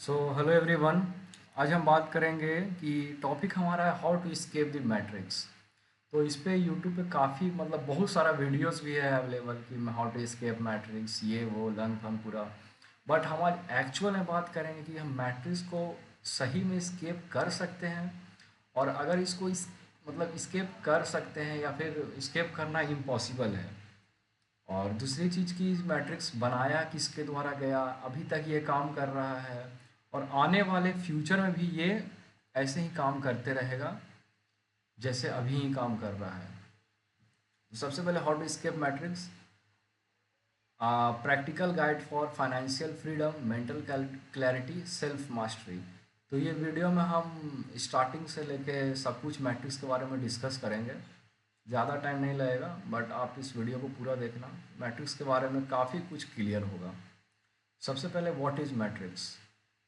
So hello everyone. आज हम बात करेंगे कि टॉपिक हमारा है how to escape the matrix. तो इस पे यूट्यूब पे काफ़ी मतलब बहुत सारा वीडियोस भी है अवेलेबल कि हाउ टू स्केप मैट्रिक्स, ये वो लन फन पूरा। बट हम आज एक्चुअल में बात करेंगे कि हम मैट्रिक्स को सही में स्केप कर सकते हैं, और अगर इसको इस मतलब स्केप कर सकते हैं या फिर स्केप करना इम्पॉसिबल है। और दूसरी चीज़ की मैट्रिक्स बनाया किसके द्वारा गया, अभी तक ये काम कर रहा है और आने वाले फ्यूचर में भी ये ऐसे ही काम करते रहेगा जैसे अभी ही काम कर रहा है। तो सबसे पहले how to escape matrix, practical guide for financial freedom, mental clarity, self mastery. तो ये वीडियो में हम स्टार्टिंग से लेके सब कुछ मैट्रिक्स के बारे में डिस्कस करेंगे। ज़्यादा टाइम नहीं लगेगा, बट आप इस वीडियो को पूरा देखना, मैट्रिक्स के बारे में काफ़ी कुछ क्लियर होगा। सबसे पहले what is matrix.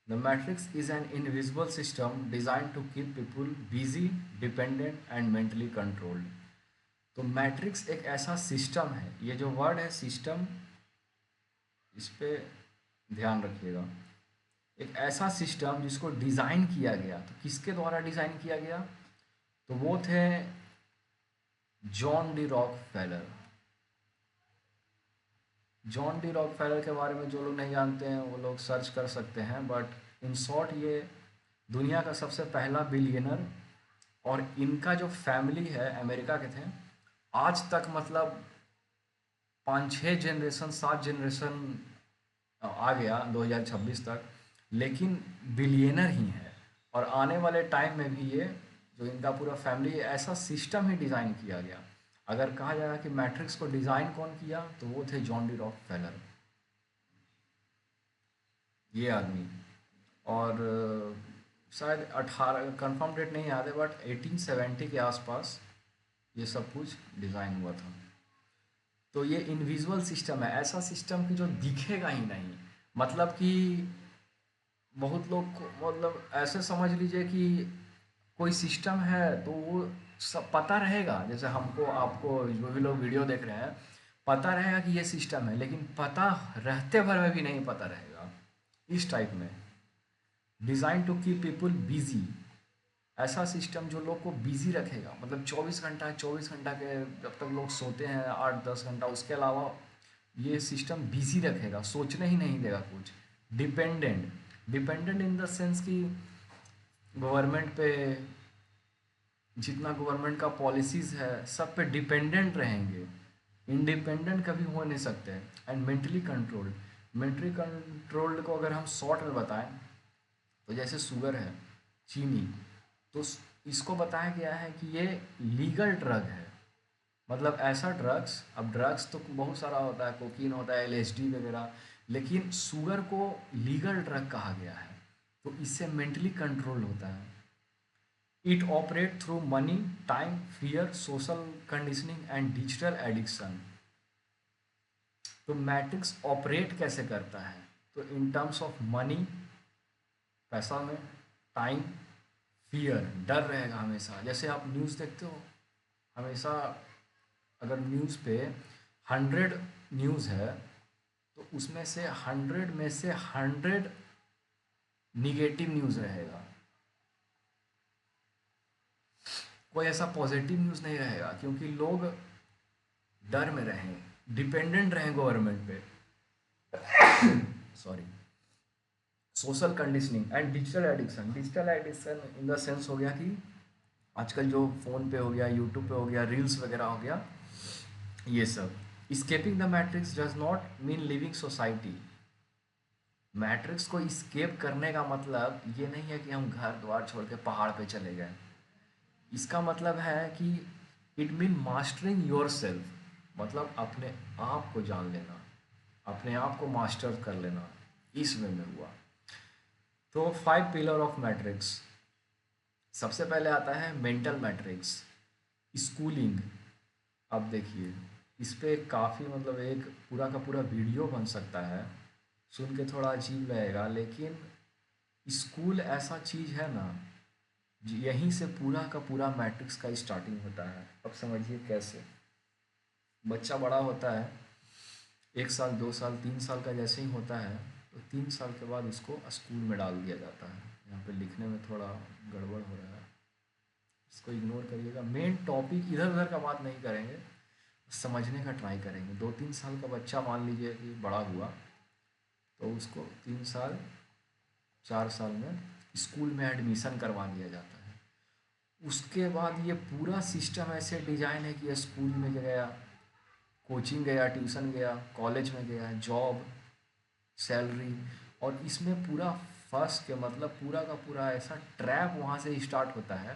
The matrix is an invisible system design to keep people busy, dependent and mentally controlled. तो मैट्रिक्स एक ऐसा सिस्टम है, ये जो वर्ड है सिस्टम, इस पे ध्यान रखिएगा। एक ऐसा सिस्टम जिसको डिज़ाइन किया गया, तो किसके द्वारा डिज़ाइन किया गया, तो वो थे John D Rockefeller. John D Rockefeller के बारे में जो लोग नहीं जानते हैं वो लोग सर्च कर सकते हैं, बट इन शॉर्ट ये दुनिया का सबसे पहला बिलियनर, और इनका जो फैमिली है अमेरिका के थे। आज तक मतलब 5-6 जनरेशन 7 जनरेशन आ गया 2026 तक, लेकिन बिलियनर ही है। और आने वाले टाइम में भी ये जो इनका पूरा फैमिली ऐसा सिस्टम ही डिज़ाइन किया गया। अगर कहा जाएगा कि मैट्रिक्स को डिज़ाइन कौन किया, तो वो थे जॉन डी रॉकफेलर, ये आदमी। और शायद 18 कंफर्म डेट नहीं याद है, बट 1870 के आसपास ये सब कुछ डिज़ाइन हुआ था। तो ये इनविजुअल सिस्टम है, ऐसा सिस्टम कि जो दिखेगा ही नहीं। मतलब कि बहुत लोग को मतलब ऐसे समझ लीजिए कि कोई सिस्टम है तो वो सब पता रहेगा, जैसे हमको आपको जो भी लोग वीडियो देख रहे हैं पता रहेगा कि ये सिस्टम है, लेकिन पता रहते भर में भी नहीं पता रहेगा। इस टाइप में design to keep people busy, ऐसा सिस्टम जो लोग को बिजी रखेगा, मतलब 24 घंटा के जब तक लोग सोते हैं 8-10 घंटा, उसके अलावा ये सिस्टम बिजी रखेगा, सोचने ही नहीं देगा कुछ। Dependent, dependent in the sense कि गवर्नमेंट पे, जितना गवर्नमेंट का पॉलिसीज़ है सब पे डिपेंडेंट रहेंगे, इंडिपेंडेंट कभी हो नहीं सकते। And mentally controlled, mentally controlled को अगर हम शॉर्ट में बताएं तो जैसे शुगर है, चीनी, तो इसको बताया गया है कि ये लीगल ड्रग है। मतलब ऐसा ड्रग्स, अब ड्रग्स तो बहुत सारा होता है, कोकीन होता है, एलएसडी वगैरह, लेकिन शुगर को लीगल ड्रग कहा गया है। तो इससे मेंटली कंट्रोल होता है। It operate through money, time, fear, social conditioning and digital addiction. तो मैट्रिक्स ऑपरेट कैसे करता है, तो इन टर्म्स ऑफ मनी, पैसा में, टाइम, फियर, डर रहेगा हमेशा। जैसे आप न्यूज़ देखते हो हमेशा, अगर न्यूज़ पे 100 न्यूज़ है तो उसमें से 100 में से 100 निगेटिव न्यूज़ रहेगा, कोई ऐसा पॉजिटिव न्यूज़ नहीं रहेगा, क्योंकि लोग डर में रहें, डिपेंडेंट रहें गवर्नमेंट पे। Sorry. Social conditioning and digital addiction, digital addiction in the sense हो गया कि आजकल जो फ़ोन पे हो गया, यूट्यूब पे हो गया, रील्स वगैरह हो गया, ये सब। Escaping the matrix does not mean living society. Matrix को स्केप करने का मतलब ये नहीं है कि हम घर द्वार छोड़ के पहाड़ पे चले गए। इसका मतलब है कि it mean mastering your self, मतलब अपने आप को जान लेना, अपने आप को मास्टर कर लेना, इस वे में हुआ। तो 5 पिलर ऑफ मैट्रिक्स, सबसे पहले आता है मेंटल मैट्रिक्स, स्कूलिंग। अब देखिए इस पे काफ़ी मतलब एक पूरा का पूरा वीडियो बन सकता है, सुन के थोड़ा अजीब लगेगा, लेकिन स्कूल ऐसा चीज़ है ना, यहीं से पूरा का पूरा मैट्रिक्स का स्टार्टिंग होता है। अब समझिए कैसे। बच्चा बड़ा होता है, 1 साल 2 साल 3 साल का जैसे ही होता है, तो 3 साल के बाद उसको स्कूल में डाल दिया जाता है। यहाँ पे लिखने में थोड़ा गड़बड़ हो रहा है, इसको इग्नोर करिएगा। मेन टॉपिक इधर उधर का बात नहीं करेंगे, समझने का ट्राई करेंगे। 2-3 साल का बच्चा मान लीजिए कि बड़ा हुआ, तो उसको 3 साल 4 साल में स्कूल में एडमिशन करवा दिया जाता है। उसके बाद ये पूरा सिस्टम ऐसे डिजाइन है कि ये स्कूल में गया, कोचिंग गया, ट्यूशन गया, कॉलेज में गया, जॉब, सैलरी, और इसमें पूरा फंस के मतलब पूरा का पूरा ऐसा ट्रैप वहाँ से स्टार्ट होता है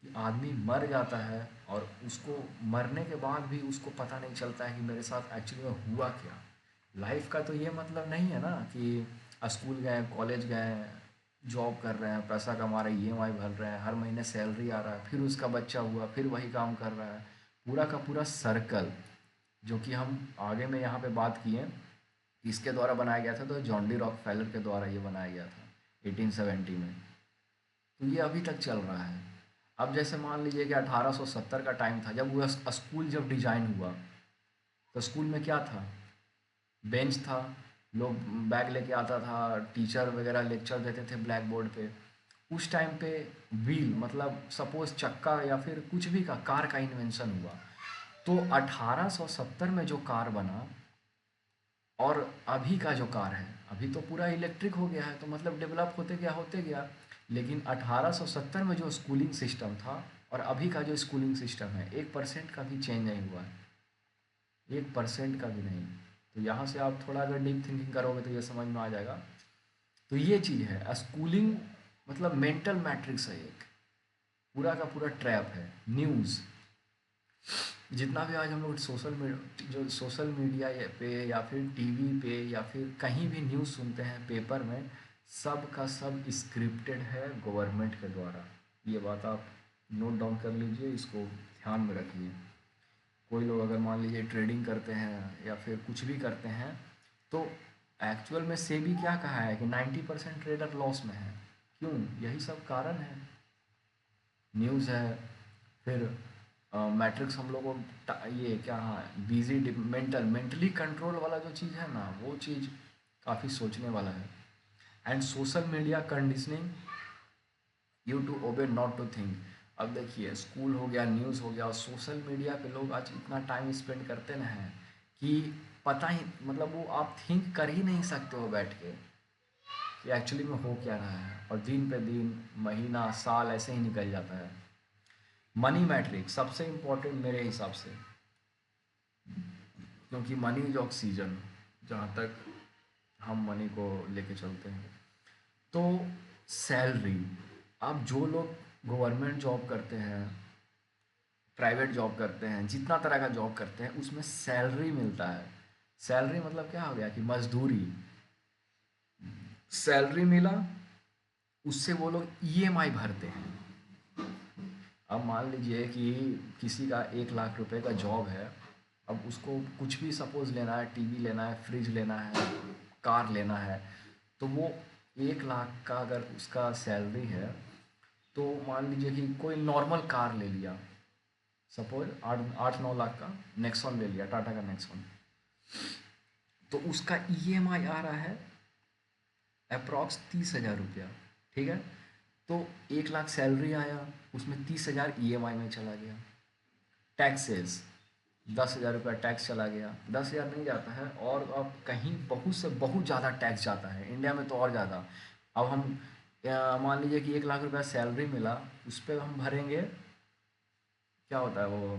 कि आदमी मर जाता है, और उसको मरने के बाद भी उसको पता नहीं चलता है कि मेरे साथ एक्चुअली में हुआ क्या। लाइफ का तो ये मतलब नहीं है ना कि स्कूल गए, कॉलेज गए, जॉब कर रहे हैं, पैसा कमा रहे हैं, ईएमआई भर रहे हैं, हर महीने सैलरी आ रहा है, फिर उसका बच्चा हुआ, फिर वही काम कर रहा है। पूरा का पूरा सर्कल, जो कि हम आगे में यहाँ पे बात किए, इसके द्वारा बनाया गया था, तो जॉन डी रॉकफेलर के द्वारा ये बनाया गया था 1870 में। तो ये अभी तक चल रहा है। अब जैसे मान लीजिए कि 1870 का टाइम था जब वो स्कूल जब डिजाइन हुआ, तो स्कूल में क्या था? बेंच था, लोग बैग लेके आता था, टीचर वगैरह लेक्चर देते थे ब्लैक बोर्ड पे। उस टाइम पे व्हील मतलब सपोज चक्का या फिर कुछ भी का कार का इन्वेंशन हुआ। तो 1870 में जो कार बना और अभी का जो कार है, अभी तो पूरा इलेक्ट्रिक हो गया है, तो मतलब डेवलप होते गया। लेकिन 1870 में जो स्कूलिंग सिस्टम था और अभी का जो स्कूलिंग सिस्टम है, 1% का भी चेंज नहीं हुआ है, 1% का भी नहीं। तो यहाँ से आप थोड़ा अगर डीप थिंकिंग करोगे तो ये समझ में आ जाएगा। तो ये चीज़ है स्कूलिंग, मतलब मेंटल मैट्रिक्स है, एक पूरा का पूरा ट्रैप है। न्यूज़ जितना भी आज हम लोग सोशल मीडिया पे या फिर टीवी पे या फिर कहीं भी न्यूज़ सुनते हैं पेपर में, सब का सब स्क्रिप्टेड है गवर्नमेंट के द्वारा। ये बात आप नोट डाउन कर लीजिए, इसको ध्यान में रखिए। कोई लोग अगर मान लीजिए ट्रेडिंग करते हैं या फिर कुछ भी करते हैं, तो एक्चुअल में सेबी क्या कहा है कि 90% ट्रेडर लॉस में है। क्यों? यही सब कारण है, न्यूज़ है, फिर मैट्रिक्स हम लोग को ये क्या, हाँ, बिजी मेंटली कंट्रोल वाला जो चीज़ है ना, वो चीज़ काफ़ी सोचने वाला है। And social media conditioning you to obey not to think. अब देखिए, स्कूल हो गया, न्यूज़ हो गया, और सोशल मीडिया पे लोग आज इतना टाइम स्पेंड करते ना हैं कि पता ही मतलब वो आप थिंक कर ही नहीं सकते हो बैठ के कि एक्चुअली में हो क्या रहा है, और दिन पे दिन, महीना, साल ऐसे ही निकल जाता है। मनी मैट्रिक सबसे इम्पोर्टेंट मेरे हिसाब से, क्योंकि मनी इज ऑक्सीजन, जहाँ तक हम मनी को लेके चलते हैं। तो सैलरी, अब जो लोग गवर्नमेंट जॉब करते हैं, प्राइवेट जॉब करते हैं, जितना तरह का जॉब करते हैं, उसमें सैलरी मिलता है। सैलरी मतलब क्या हो गया कि मजदूरी, सैलरी मिला, उससे वो लोग ईएमआई भरते हैं। अब मान लीजिए कि किसी का 1 लाख रुपए का जॉब है, अब उसको कुछ भी सपोज़ लेना है, टीवी लेना है, फ्रिज लेना है, कार लेना है, तो वो 1 लाख का अगर उसका सैलरी है, तो मान लीजिए कि कोई नॉर्मल कार ले लिया, सपोज 8-9 लाख का नेक्सॉन ले लिया, टाटा का नेक्सॉन, तो उसका ईएमआई आ रहा है अप्रॉक्स 30,000 रुपया। ठीक है, तो 1 लाख सैलरी आया, उसमें 30,000 ईएमआई में चला गया। टैक्सेस, 10,000 रुपया टैक्स चला गया। 10,000 नहीं जाता है, और अब कहीं बहुत से बहुत ज़्यादा टैक्स जाता है, इंडिया में तो और ज़्यादा। अब हम मान लीजिए कि 1 लाख रुपया सैलरी मिला, उस पर हम भरेंगे, क्या होता है वो,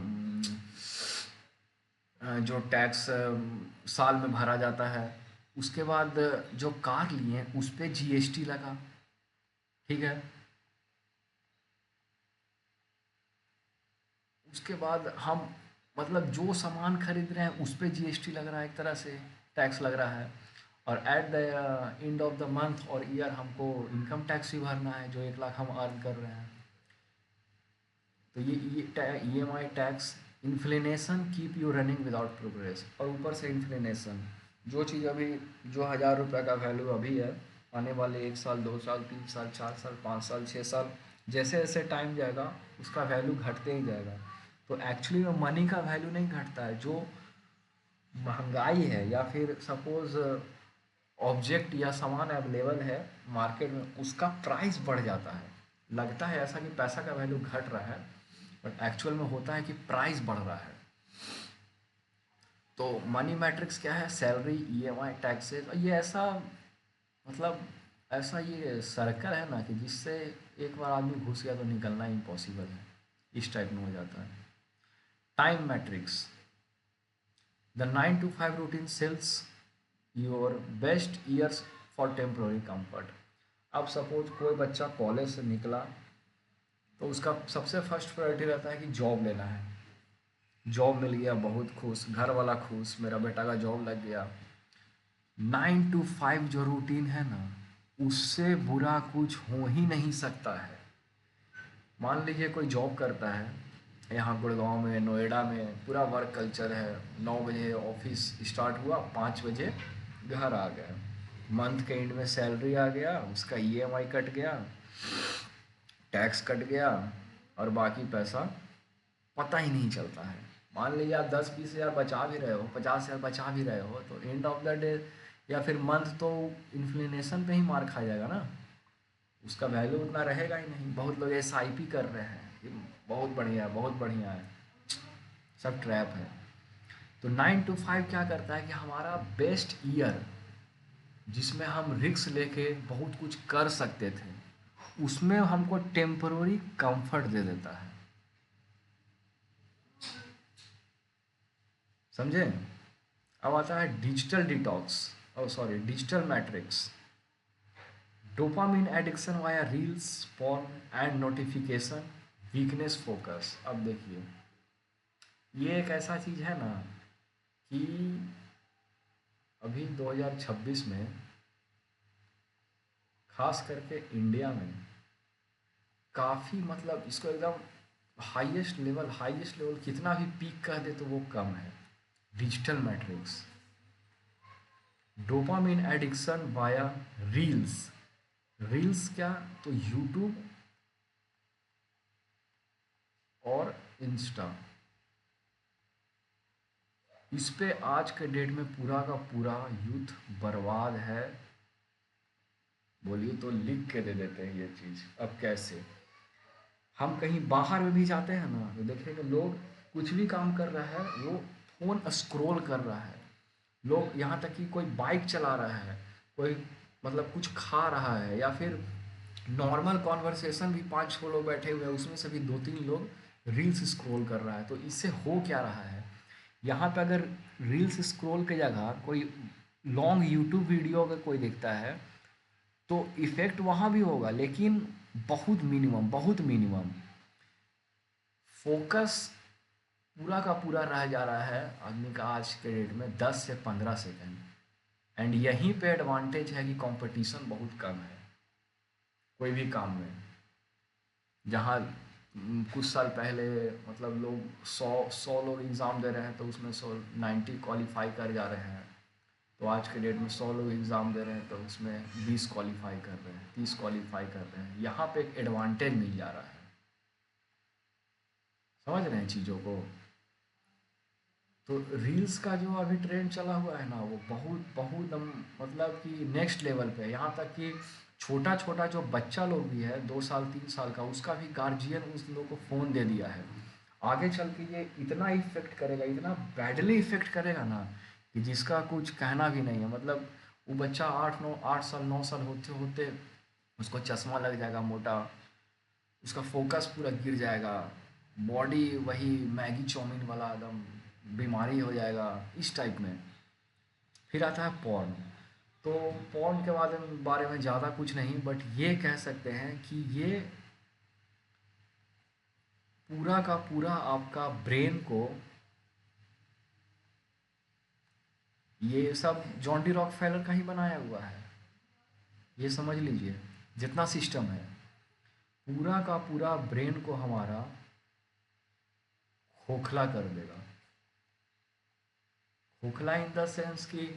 जो टैक्स साल में भरा जाता है। उसके बाद जो कार लिए उस पे जीएसटी लगा। ठीक है, उसके बाद हम मतलब जो सामान खरीद रहे हैं उस पे जीएसटी लग रहा है, एक तरह से टैक्स लग रहा है। और at the end of the month और ईयर हमको इनकम टैक्स भी भरना है, जो 1 लाख हम अर्न कर रहे हैं। तो ये EMI tax, inflation keep you running without progress, और ऊपर से इन्फ्लेशन, जो चीज़ अभी, जो 1,000 रुपये का वैल्यू अभी है, आने वाले 1 साल, 2 साल, 3 साल, 4 साल, 5 साल, 6 साल, जैसे जैसे टाइम जाएगा उसका वैल्यू घटते ही जाएगा। तो एक्चुअली में मनी का वैल्यू नहीं घटता है, जो महंगाई है या फिर सपोज ऑब्जेक्ट या सामान अवेलेबल है मार्केट में, उसका प्राइस बढ़ जाता है। लगता है ऐसा कि पैसा का वैल्यू घट रहा है, बट एक्चुअल में होता है कि प्राइस बढ़ रहा है। तो मनी मैट्रिक्स क्या है? सैलरी, ईएमआई, टैक्सेस, ये ऐसा मतलब ऐसा ये सर्कल है ना कि जिससे एक बार आदमी घुस गया तो निकलना इम्पॉसिबल है, इस टाइप में हो जाता है। Time matrix, the 9 to 5 routine sells your best years for temporary comfort. अब सपोज कोई बच्चा कॉलेज से निकला तो उसका सबसे फर्स्ट प्रायोरिटी रहता है कि जॉब लेना है। जॉब मिल गया, बहुत खुश, घर वाला खुश, मेरा बेटा का जॉब लग गया। 9 to 5 जो रूटीन है ना, उससे बुरा कुछ हो ही नहीं सकता है। मान लीजिए कोई जॉब करता है यहाँ गुड़गांव में, नोएडा में, पूरा वर्क कल्चर है, 9 बजे ऑफिस स्टार्ट हुआ, 5 बजे घर आ गया, मंथ के एंड में सैलरी आ गया, उसका ईएमआई कट गया, टैक्स कट गया, और बाकी पैसा पता ही नहीं चलता है। मान लीजिए आप 10-20 हज़ार बचा भी रहे हो, 50 हज़ार बचा भी रहे हो, तो एंड ऑफ द डे या फिर मंथ तो इन्फ्लेशन पे ही मार खा जाएगा ना, उसका वैल्यू उतना रहेगा ही नहीं। बहुत लोग एसआईपी कर रहे हैं, ये बहुत बढ़िया है, बहुत बढ़िया है, सब ट्रैप है। तो 9 to 5 क्या करता है कि हमारा बेस्ट ईयर जिसमें हम रिस्क लेके बहुत कुछ कर सकते थे, उसमें हमको टेम्पररी कंफर्ट दे देता है। समझे? अब आता है digital detox, oh sorry digital matrix. Dopamine addiction via reels, porn and notification, weakness focus. अब देखिए, ये एक ऐसा चीज़ है ना कि अभी 2026 में खास करके इंडिया में काफ़ी मतलब इसको एकदम हाईएस्ट लेवल कितना भी पीक कह दे तो वो कम है। Digital matrix, dopamine addiction via reels. Reels क्या? तो यूट्यूब और इंस्टा, इस पे आज के डेट में पूरा का पूरा यूथ बर्बाद है। बोलिए तो लिख के दे देते हैं ये चीज़। अब कैसे? हम कहीं बाहर में भी जाते हैं ना तो देखेंगे लोग कुछ भी काम कर रहा है, वो फ़ोन स्क्रॉल कर रहा है। लोग यहाँ तक कि कोई बाइक चला रहा है, कोई मतलब कुछ खा रहा है, या फिर नॉर्मल कॉन्वर्सेशन भी 5-6 लोग बैठे हुए हैं, उसमें से भी 2-3 लोग रील्स स्क्रॉल कर रहा है। तो इससे हो क्या रहा है? यहाँ पे अगर रील्स स्क्रॉल की जगह कोई लॉन्ग यूट्यूब वीडियो अगर कोई देखता है तो इफ़ेक्ट वहाँ भी होगा, लेकिन बहुत मिनिमम, बहुत मिनिमम। फोकस पूरा का पूरा रह जा रहा है आदमी का आज के डेट में 10 से 15 सेकंड। एंड यहीं पे एडवांटेज है कि कंपटीशन बहुत कम है कोई भी काम में। जहाँ कुछ साल पहले मतलब लोग 100 लोग एग्ज़ाम दे रहे हैं तो उसमें 90 क्वालिफाई कर जा रहे हैं, तो आज के डेट में 100 लोग एग्ज़ाम दे रहे हैं तो उसमें 20 क्वालिफाई कर रहे हैं, 30 क्वालिफाई कर रहे हैं। यहाँ पे एक एडवांटेज मिल जा रहा है। समझ रहे हैं चीज़ों को? तो रील्स का जो अभी ट्रेंड चला हुआ है ना, वो बहुत बहुत मतलब कि नेक्स्ट लेवल पे है। यहाँ तक कि छोटा छोटा जो बच्चा लोग भी है, 2 साल 3 साल का, उसका भी गार्जियन उस लोग को फ़ोन दे दिया है। आगे चल के ये इतना इफेक्ट करेगा, इतना बैडली इफेक्ट करेगा ना कि जिसका कुछ कहना भी नहीं है। मतलब वो बच्चा 8 साल 9 साल होते होते उसको चश्मा लग जाएगा मोटा, उसका फोकस पूरा गिर जाएगा, बॉडी वही मैगी चाउमीन वाला एकदम बीमारी हो जाएगा, इस टाइप में। फिर आता है पॉर्न। तो पॉर्न के बारे में ज़्यादा कुछ नहीं, बट ये कह सकते हैं कि ये पूरा का पूरा आपका ब्रेन को, ये सब जॉन डी रॉकफेलर का ही बनाया हुआ है, ये समझ लीजिए। जितना सिस्टम है पूरा का पूरा ब्रेन को हमारा खोखला कर देगा। खोखला इन द सेंस कि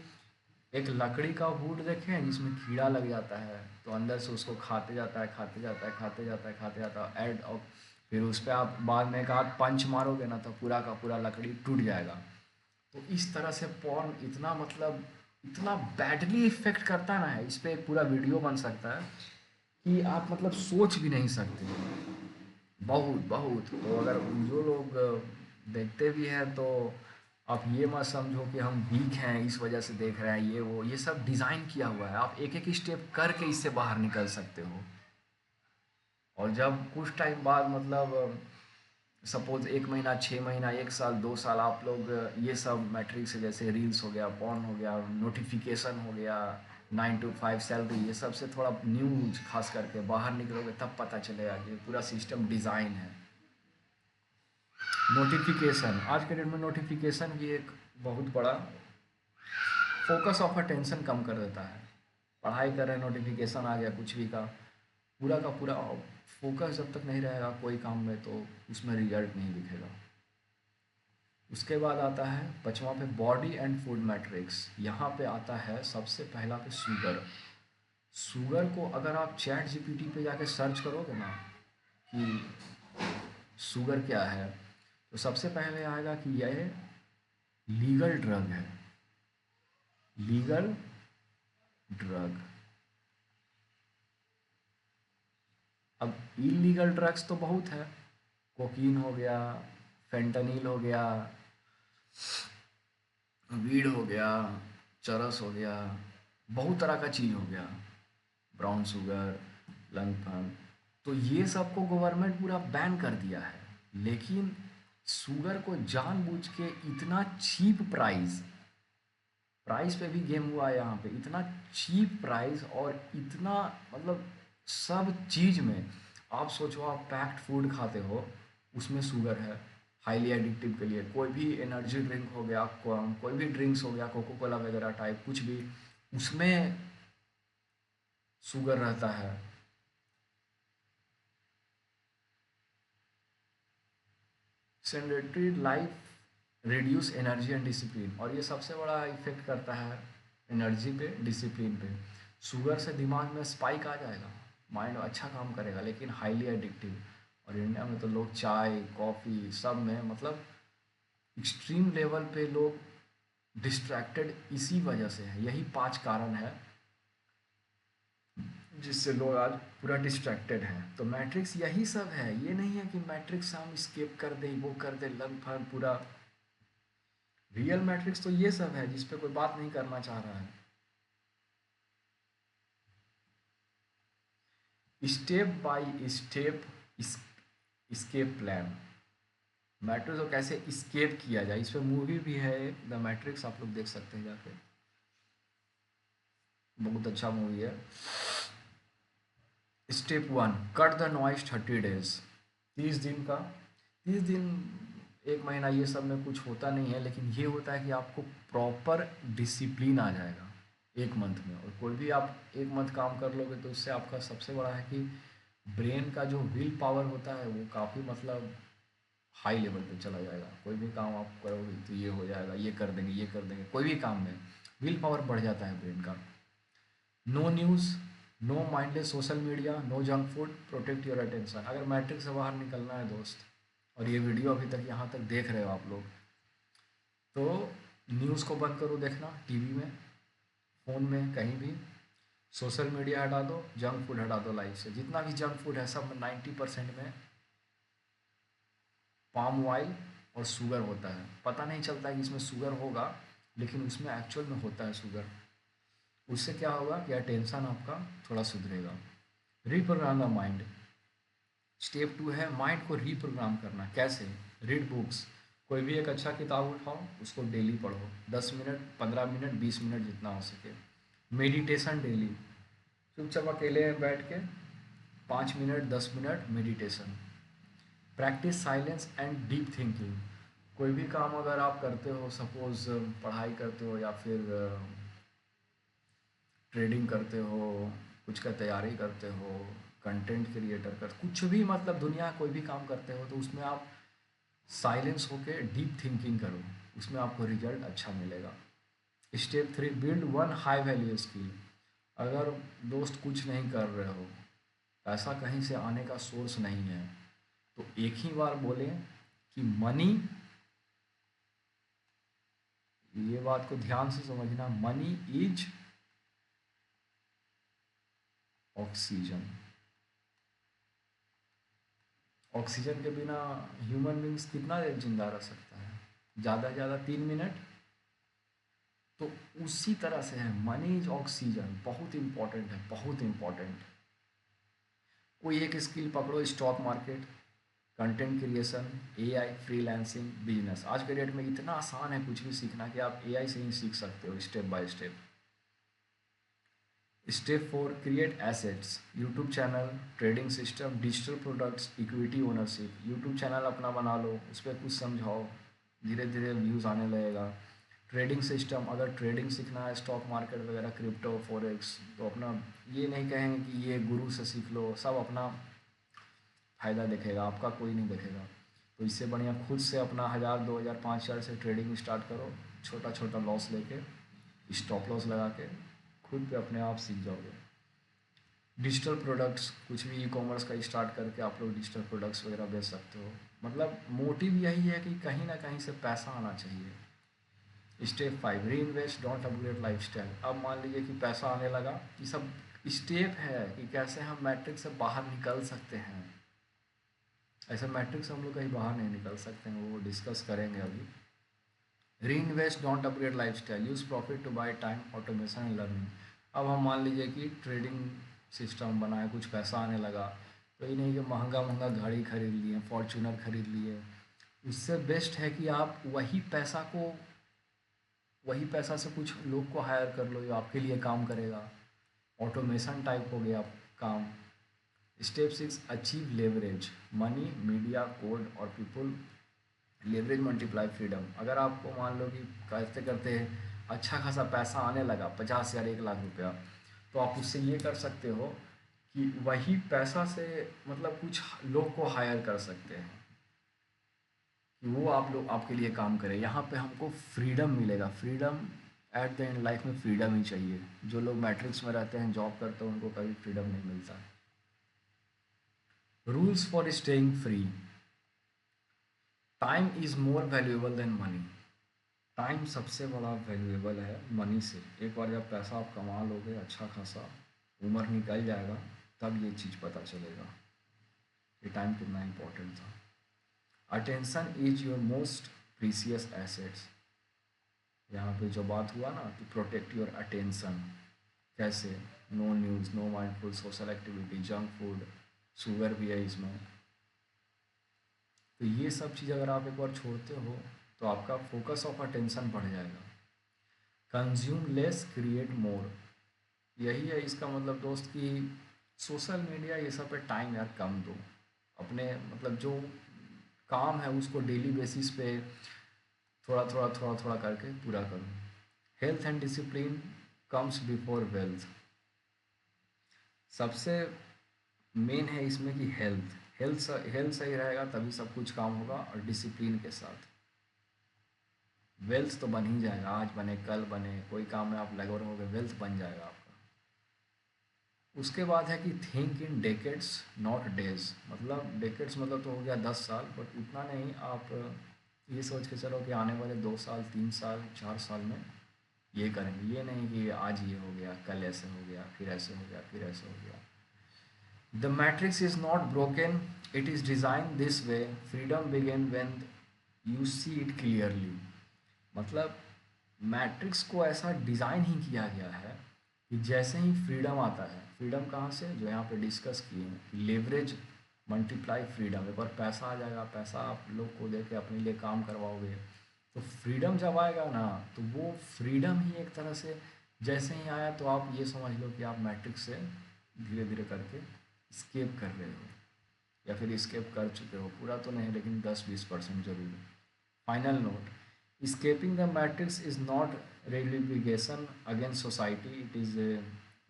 एक लकड़ी का वुड देखें जिसमें कीड़ा लग जाता है, तो अंदर से उसको खाते जाता है, खाते जाता है, खाते जाता है, खाते जाता है, एंड ऑफ फिर उस पर आप बाद में एक आध पंच मारोगे ना तो पूरा का पूरा लकड़ी टूट जाएगा। तो इस तरह से पॉर्न इतना मतलब इतना बैडली इफ़ेक्ट करता है ना, इस पे एक पूरा वीडियो बन सकता है कि आप मतलब सोच भी नहीं सकते। बहुत बहुत तो अगर जो लोग देखते भी हैं तो आप ये मत समझो कि हम वीक हैं इस वजह से देख रहे हैं, ये वो, ये सब डिज़ाइन किया हुआ है, आप एक एक स्टेप करके इससे बाहर निकल सकते हो। और जब कुछ टाइम बाद मतलब सपोज 1 महीना, 6 महीना, 1 साल, 2 साल आप लोग ये सब मैट्रिक्स जैसे रील्स हो गया, पॉर्न हो गया, नोटिफिकेशन हो गया, 9 to 5 सैलरी, ये सब से थोड़ा न्यूज खास करके बाहर निकलोगे तब पता चलेगा कि पूरा सिस्टम डिज़ाइन है। नोटिफिकेशन आज के डेट में नोटिफिकेशन भी एक बहुत बड़ा फोकस ऑफ अटेंशन कम कर देता है। पढ़ाई कर रहे हैं, नोटिफिकेशन आ गया कुछ भी का पूरा फोकस जब तक नहीं रहेगा कोई काम में तो उसमें रिजल्ट नहीं दिखेगा। उसके बाद आता है 5वां पे बॉडी एंड फूड मैट्रिक्स। यहाँ पे आता है सबसे पहला पे शुगर। शुगर को अगर आप चैट जीपीटी पे जाके सर्च करोगे ना कि शुगर क्या है, तो सबसे पहले आएगा कि यह लीगल ड्रग है। Legal drug. अब इलीगल ड्रग्स तो बहुत है, कोकीन हो गया, फेंटानिल हो गया, वीड हो गया, चरस हो गया, बहुत तरह का चीज़ हो गया, ब्राउन शुगर, लंग फन। तो ये सबको गवर्नमेंट पूरा बैन कर दिया है, लेकिन शुगर को जानबूझ के इतना चीप प्राइस, प्राइस पे भी गेम हुआ है यहाँ पे, इतना चीप प्राइस और इतना मतलब सब चीज़ में। आप सोचो, आप पैक्ड फूड खाते हो, उसमें शुगर है, हाईली एडिक्टिव के लिए। कोई भी एनर्जी ड्रिंक हो गया, कोई भी ड्रिंक्स हो गया, कोको कोला वगैरह टाइप कुछ भी, उसमें शुगर रहता है। Sedentary life reduce energy and discipline, और ये सबसे बड़ा इफेक्ट करता है एनर्जी पे, डिसिप्लिन पे। शुगर से दिमाग में स्पाइक आ जाएगा, माइंड अच्छा काम करेगा, लेकिन हाईली एडिक्टिव। और इंडिया में तो लोग चाय कॉफ़ी सब में मतलब एक्सट्रीम लेवल पे लोग डिस्ट्रैक्टेड इसी वजह से है। यही 5 कारण है जिससे लोग आज पूरा डिस्ट्रैक्टेड हैं। तो मैट्रिक्स यही सब है, ये नहीं है कि मैट्रिक्स हम स्किप कर दें, वो कर दें, लग फग पूरा। रियल मैट्रिक्स तो ये सब है जिस पे कोई बात नहीं करना चाह रहा है। Step by step escape plan. Matrix को कैसे स्केप किया जाए, इस पे मूवी भी है द मैट्रिक्स, आप लोग देख सकते हैं जाके, बहुत अच्छा मूवी है। Step 1, cut the noise 30 days. 30 दिन का, 30 दिन, 1 महीना, ये सब में कुछ होता नहीं है, लेकिन ये होता है कि आपको प्रॉपर डिसिप्लिन आ जाएगा 1 मंथ में। और कोई भी आप 1 मंथ काम कर लोगे तो उससे आपका सबसे बड़ा है कि ब्रेन का जो विल पावर होता है वो काफ़ी मतलब हाई लेवल पे चला जाएगा। कोई भी काम आप करोगे तो ये हो जाएगा, ये कर देंगे, ये कर देंगे, कोई भी काम में विल पावर बढ़ जाता है ब्रेन का। No news, no mindless social media, no junk food, protect your attention. अगर मैट्रिक्स से बाहर निकलना है दोस्त, और ये वीडियो अभी तक यहाँ तक देख रहे हो आप लोग, तो न्यूज़ को बंद करो देखना, टीवी में, फ़ोन में, कहीं भी। सोशल मीडिया हटा दो, जंक फूड हटा दो लाइफ से। जितना भी जंक फूड है सब में 90% में पाम ऑयल और शुगर होता है। पता नहीं चलता है कि इसमें शुगर होगा, लेकिन उसमें एक्चुअल में होता है शुगर। उससे क्या होगा कि अटेंशन आपका थोड़ा सुधरेगा। Reprogram the mind. स्टेप 2 है माइंड को रीप्रोग्राम करना। कैसे? Read books. कोई भी एक अच्छा किताब उठाओ, उसको डेली पढ़ो, 10 मिनट, 15 मिनट, 20 मिनट, जितना हो सके। मेडिटेशन डेली, चुपचाप अकेले में बैठ के 5 minute, 10 minute meditation. Practice silence and deep thinking. कोई भी काम अगर आप करते हो, सपोज पढ़ाई करते हो या फिर ट्रेडिंग करते हो, कुछ का तैयारी करते हो, कंटेंट क्रिएटर कर, कुछ भी मतलब दुनिया कोई भी काम करते हो, तो उसमें आप साइलेंस होके डीप थिंकिंग करो, उसमें आपको रिजल्ट अच्छा मिलेगा। Step 3, build one high value skill. अगर दोस्त कुछ नहीं कर रहे हो, पैसा कहीं से आने का सोर्स नहीं है, तो एक ही बार बोलें कि मनी ये बात को ध्यान से समझना, मनी इज ऑक्सीजन। ऑक्सीजन के बिना ह्यूमन बींग्स कितना देर जिंदा रह सकता है? ज़्यादा से ज़्यादा 3 मिनट। तो उसी तरह से है, मनी इज ऑक्सीजन, बहुत इंपॉर्टेंट है, बहुत इंपॉर्टेंट। कोई एक स्किल पकड़ो, stock market, content creation, AI, freelancing, business. आज के डेट में इतना आसान है कुछ भी सीखना कि आप एआई से ही सीख सकते हो step by step. Step 4, create assets, YouTube channel, trading system, digital products, equity ownership. YouTube channel अपना बना लो, उस पर कुछ समझाओ, धीरे धीरे व्यूज़ आने लगेगा। ट्रेडिंग सिस्टम, अगर ट्रेडिंग सीखना है, स्टॉक मार्केट वगैरह, क्रिप्टो, फॉरेक्स, तो अपना ये नहीं कहेंगे कि ये गुरु से सीख लो, सब अपना फ़ायदा देखेगा, आपका कोई नहीं देखेगा। तो इससे बढ़िया खुद से अपना 1000, 2000, 5000 से ट्रेडिंग स्टार्ट करो, छोटा छोटा लॉस लेके, स्टॉप लॉस लगा के, खुद पे अपने आप सीख जाओगे। डिजिटल प्रोडक्ट्स, कुछ भी ई कॉमर्स का स्टार्ट करके आप लोग डिजिटल प्रोडक्ट्स वगैरह बेच सकते हो। मतलब मोटिव यही है कि कहीं ना कहीं से पैसा आना चाहिए। स्टेप 5, री invest, don't upgrade life style. अब मान लीजिए कि पैसा आने लगा, ये सब स्टेप है कि कैसे हम मैट्रिक्स से बाहर निकल सकते हैं। ऐसे मैट्रिक्स से हम लोग कहीं बाहर नहीं निकल सकते हैं, वो डिस्कस करेंगे अभी। Reinvest, don't upgrade lifestyle, use profit to buy time, automation and learning. अब हम मान लीजिए कि ट्रेडिंग सिस्टम बनाए, कुछ पैसा आने लगा, तो ये नहीं कि महंगा महंगा गाड़ी खरीद लिए, फॉर्चूनर खरीद लिए। उससे बेस्ट है कि आप वही पैसा से कुछ लोग को हायर कर लो जो आपके लिए काम करेगा। ऑटोमेशन टाइप हो गया काम। Step 6, achieve leverage, money, media, code और पीपल। Leverage multiply freedom. अगर आपको मान लो कि करते करते अच्छा खासा पैसा आने लगा, 50,000, 1,00,000 रुपया, तो आप उससे ये कर सकते हो कि वही पैसा से मतलब कुछ लोग को हायर कर सकते हैं कि वो आप लोग आपके लिए काम करें। यहाँ पे हमको फ्रीडम मिलेगा। Freedom at the end, life में फ्रीडम ही चाहिए। जो लोग मैट्रिक्स में रहते हैं, जॉब करते हैं, उनको कभी फ्रीडम नहीं मिलता। Rules for staying free, time is more valuable then money. Time सबसे बड़ा वैल्यूएबल है मनी से। एक बार जब पैसा आप कमा लोगे अच्छा खासा, उम्र निकल जाएगा, तब ये चीज़ पता चलेगा कि टाइम कितना इम्पोर्टेंट था। Attention is your most precious assets. यहाँ पे जो बात हुआ ना कि प्रोटेक्ट योर अटेंशन, कैसे? No news, no mindful social activity, junk food, sugar भी है इसमें। तो ये सब चीज़ अगर आप एक बार छोड़ते हो तो आपका फोकस ऑफ अटेंशन बढ़ जाएगा। Consume less, create more. यही है इसका मतलब दोस्त कि सोशल मीडिया ये सब पे टाइम यार कम दो। अपने मतलब जो काम है उसको डेली बेसिस पे थोड़ा थोड़ा करके पूरा करो। Health and discipline comes before wealth. सबसे मेन है इसमें कि हेल्थ सही रहेगा तभी सब कुछ काम होगा, और डिसिप्लिन के साथ वेल्थ तो बन ही जाएगा। आज बने कल बने, कोई काम में आप लगे रहोगे, वेल्थ बन जाएगा आपका। उसके बाद है कि think in decades not days. मतलब डेकेड्स मतलब तो हो गया 10 साल, बट उतना नहीं। आप ये सोच के चलो कि आने वाले 2 साल, 3 साल, 4 साल में ये करेंगे। ये नहीं कि आज ये हो गया, कल ऐसे हो गया, फिर ऐसे हो गया, फिर ऐसे हो गया। The matrix is not broken, it is design this way. Freedom begin when you see it clearly. मतलब मैट्रिक्स को ऐसा डिज़ाइन ही किया गया है कि जैसे ही फ्रीडम आता है, फ्रीडम कहाँ से, जो यहाँ पे डिस्कस किए हैं, लेवरेज मल्टीप्लाई फ्रीडम। एक बार पैसा आ जाएगा, पैसा आप लोग को दे के अपने लिए काम करवाओगे, तो फ्रीडम जब आएगा ना, तो वो फ्रीडम ही एक तरह से जैसे ही आया, तो आप ये समझ लो कि आप मैट्रिक्स से धीरे धीरे करके स्केप कर रहे हो, या फिर स्केप कर चुके हो। पूरा तो नहीं, लेकिन 10-20% जरूर है। Final note, escaping the matrix is not rebellion against society, it is a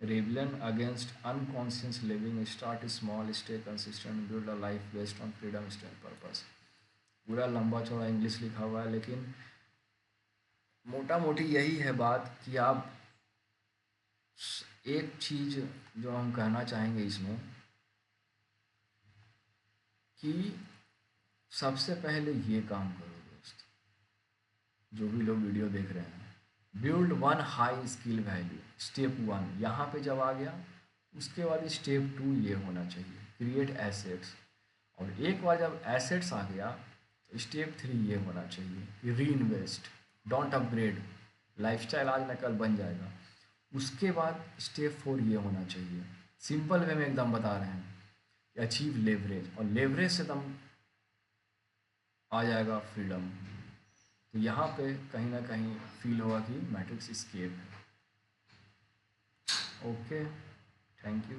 rebellion against unconscious living. Start small, stay consistent, build a life based on freedom, stand purpose। पूरा लंबा चौड़ा इंग्लिश लिखा हुआ है, लेकिन मोटा मोटी यही है बात कि आप एक चीज़ जो हम कहना चाहेंगे इसमें, कि सबसे पहले ये काम करो दोस्त, जो भी लोग वीडियो देख रहे हैं। Build one high skill value, step 1 यहाँ पे जब आ गया, उसके बाद स्टेप 2 ये होना चाहिए, क्रिएट एसेट्स। और एक बार जब एसेट्स आ गया तो स्टेप 3 ये होना चाहिए, री इन्वेस्ट, डोंट अपग्रेड, लाइफस्टाइल आज न कल बन जाएगा। उसके बाद स्टेप 4 ये होना चाहिए, सिंपल वे में एकदम बता रहे हैं, अचीव लेवरेज, और लेवरेज से एकदम आ जाएगा फ्रीडम। तो यहाँ पे कहीं ना कहीं फील होगा कि मैट्रिक्स स्केप है। Okay, thank you.